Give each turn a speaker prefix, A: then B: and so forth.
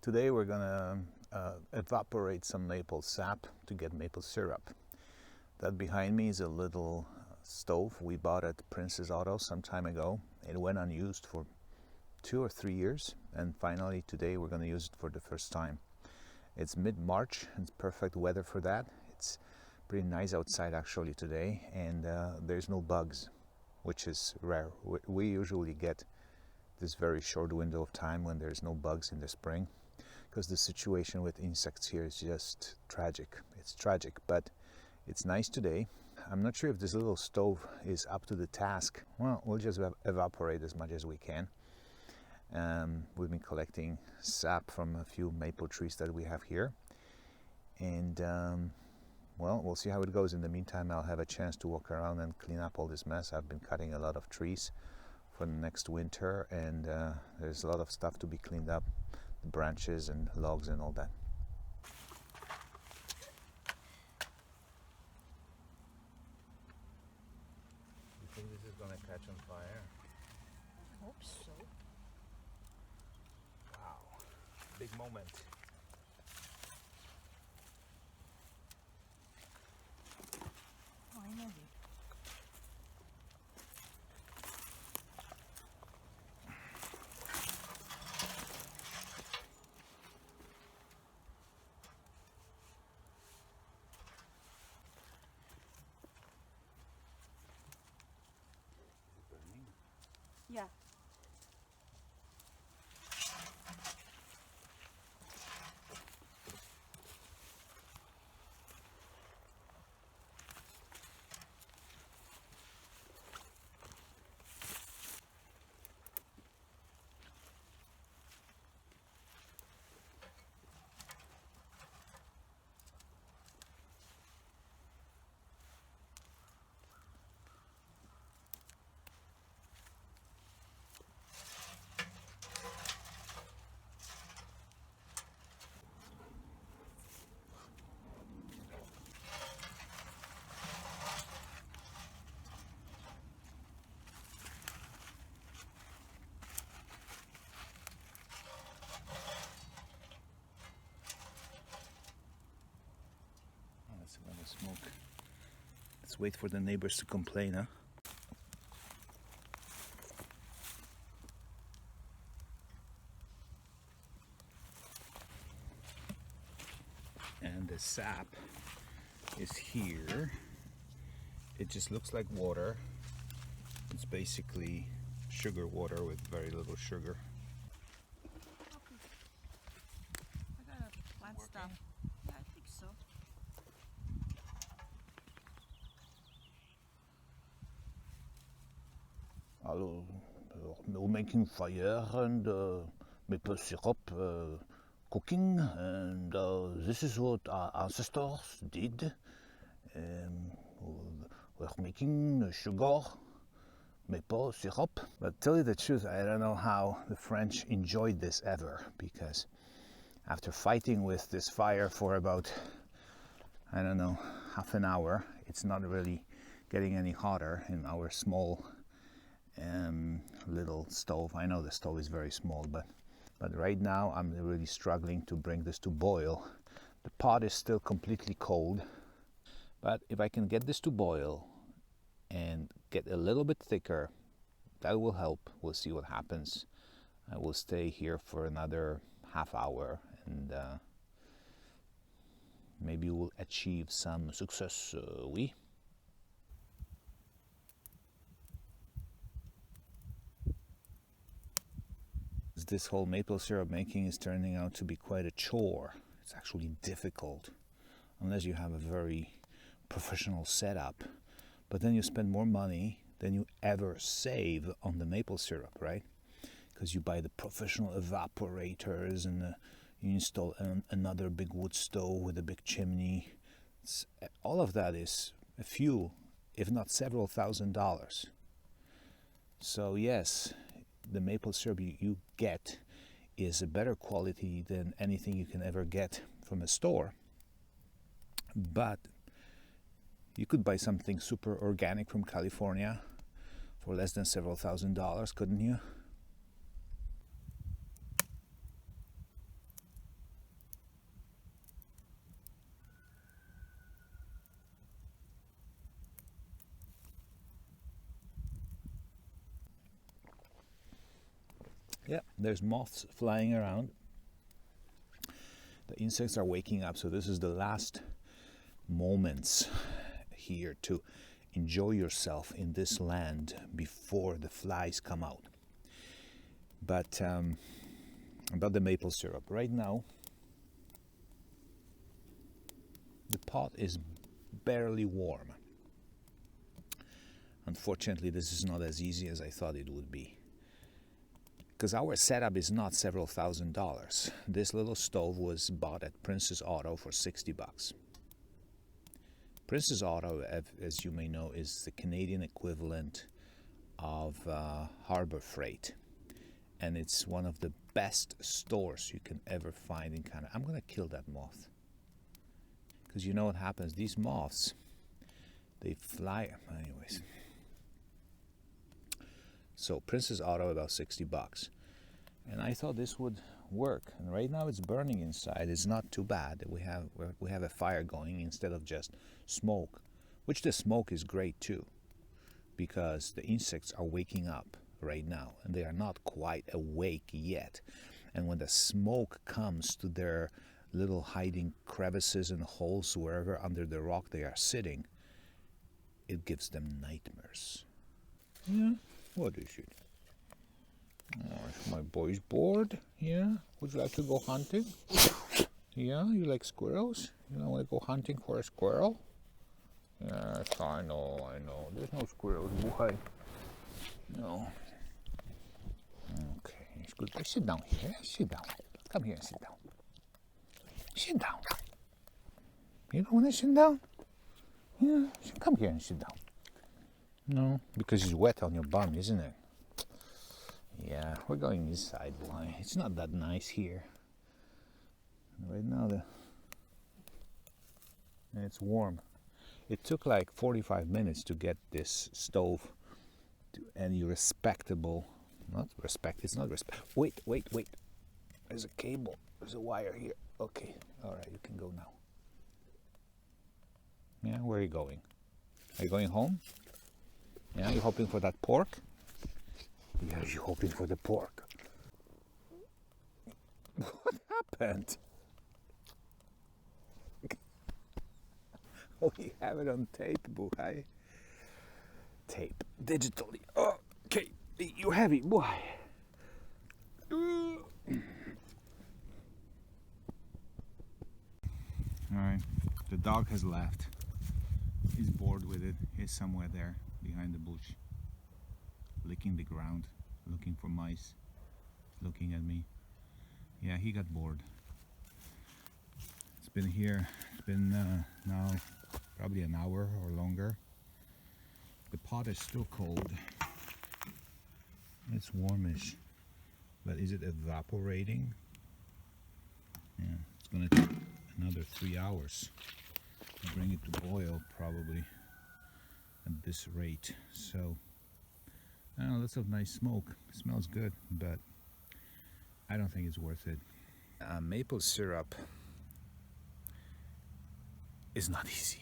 A: Today we're gonna evaporate some maple sap to get maple syrup. That behind me is a little stove we bought at Princess Auto some time ago. It went unused for 2 or 3 years, and finally today we're gonna use it for the first time. It's mid-March, it's perfect weather for that. It's pretty nice outside actually today, and there's no bugs, which is rare. We usually get this very short window of time when there's no bugs in the spring, because the situation with insects here is just tragic. It's tragic, but it's nice today. I'm not sure if this little stove is up to the task. Well, we'll just evaporate as much as we can. We've been collecting sap from a few maple trees that we have here, and well, we'll see how it goes. In the meantime, I'll have a chance to walk around and clean up all this mess. I've been cutting a lot of trees for the next winter, and there's a lot of stuff to be cleaned up, the branches and logs and all that. You think this is gonna catch on fire?
B: I hope so.
A: Wow, big moment.
B: Finally.
A: Burning?
B: Yeah.
A: Let's go to smoke. Let's wait for the neighbors to complain, huh? And the sap is here. It just looks like water. It's basically sugar water with very little sugar.
B: I gotta plant stuff. Yeah, I think so.
C: We're making fire and maple syrup cooking, and this is what our ancestors did. We're making sugar, maple syrup.
A: But tell you the truth, I don't know how the French enjoyed this ever, because after fighting with this fire for about, I don't know, half an hour, it's not really getting any hotter in our small little stove. I know the stove is very small, but right now I'm really struggling to bring this to boil. The pot is still completely cold, but if I can get this to boil and get a little bit thicker, that will help. We'll see what happens. I will stay here for another half hour, and maybe we'll achieve some success. Oui. This whole maple syrup making is turning out to be quite a chore. It's actually difficult, unless you have a very professional setup. But then you spend more money than you ever save on the maple syrup, right? Because you buy the professional evaporators, and you install another big wood stove with a big chimney. All of that is a few, if not several $1,000s. So yes, the maple syrup you get is a better quality than anything you can ever get from a store. But you could buy something super organic from California for less than several $1,000s, couldn't you? Yeah, there's moths flying around. The insects are waking up, so this is the last moments here to enjoy yourself in this land before the flies come out. But about the maple syrup, right now the pot is barely warm. Unfortunately, this is not as easy as I thought it would be, because our setup is not several $1,000s. This little stove was bought at Princess Auto for $60. Princess Auto, as you may know, is the Canadian equivalent of Harbor Freight, and it's one of the best stores you can ever find in Canada. I'm gonna kill that moth, because you know what happens, these moths, they fly. Anyways, so Princess Auto about $60, and I thought this would work. And right now it's burning inside. It's not too bad. We have a fire going instead of just smoke, which the smoke is great too, because the insects are waking up right now and they are not quite awake yet. And when the smoke comes to their little hiding crevices and holes wherever under the rock they are sitting, it gives them nightmares. Yeah. What is it? Oh, my boy's bored. Yeah? Would you like to go hunting? Yeah? You like squirrels? You don't want to go hunting for a squirrel? Yes, I know. There's no squirrels, boy. No. Okay, it's good. Sit down here. Sit down. Come here and sit down. Sit down. You don't want to sit down? Yeah, come here and sit down. No, because it's wet on your bum, isn't it? Yeah, we're going inside, boy. It's not that nice here. Right now, and it's warm. It took like 45 minutes to get this stove to any respectable, not respect, it's not respect. Wait. There's a cable, there's a wire here. Okay, all right, you can go now. Yeah, where are you going? Are you going home? Yeah, you hoping for that pork? Yeah, you're hoping for the pork. What happened? Oh, you have it on tape, boy. Tape, digitally. Oh, okay, you have it, boy. Alright, the dog has left. He's bored with it. He's somewhere there behind the bush, licking the ground, looking for mice, looking at me. Yeah, he got bored. It's been here, it's been now probably an hour or longer. The pot is still cold. It's warmish, but is it evaporating? Yeah, it's gonna take another 3 hours to bring it to boil, probably, at this rate. So, I don't know, lots of nice smoke. It smells good, but I don't think it's worth it. Maple syrup is not easy.